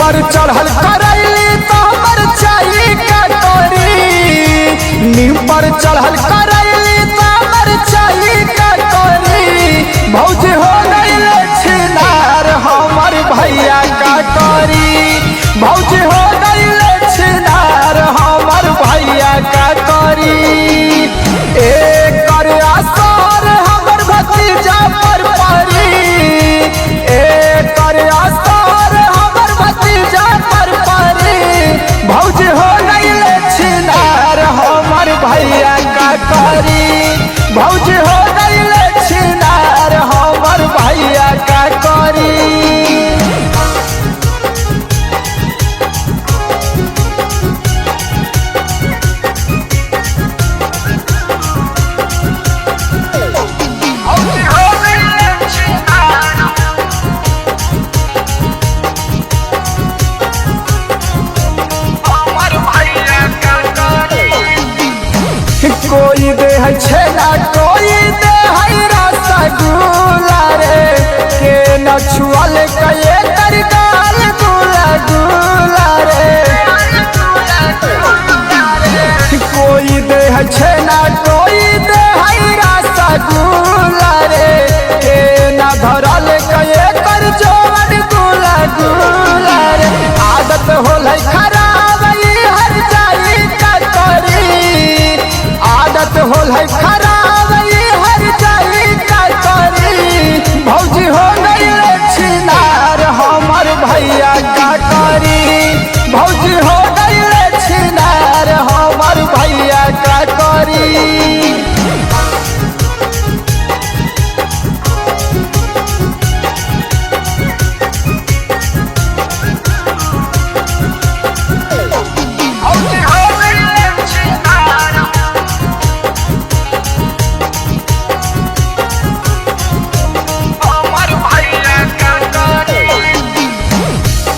पर चढ़ल करैली तो हमर चाई का करी। नीम पर चढ़ल करैली तो हमर चाई का करी। भौजी हो गइल छिनार हमर भैया का करी। भौजी हो गइल छिनार हमर भैया का करी। एकर असर हमर भतीजा पर पड़ी। एकर असर हमर भतीजा पर पड़ी। भौजी हो गइल छिनार हमर भैया का करी। भौजी हो गइल छिनार हमर भैया का करी। कोई दे है छेना कोई दे है रसगुल्ला रे। के न छुअल कये कर गाल गुला गुला रे। कोई दे है छेना कोई दे है रसगुल्ला रे। के न धरल कये कर जोवन गुला गुला रे। आदत होलै खराब हर जाई का करी। आदत होलै खराब हर जाई का करी। भौजी हो गइल छिनार हमर भैया का करी। भौजी हो गइल छिनार हमर भैया का करी।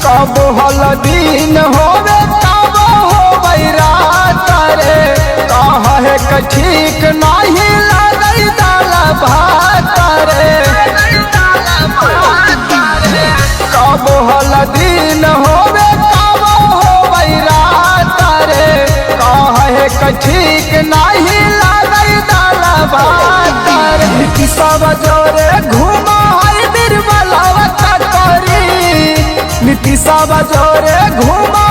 कब हलदीन होवे तब होवे रात रे। कहे के ठीक नहीं लगै दाल भात रे। कब हलदीन होवे तब होवे रात रे। कहे के ठीक नहीं लगै दाल भात रे। नीतीशवा जोरे घुमा है बीरबलवा का करी। नीतीशवा जोरे घुमा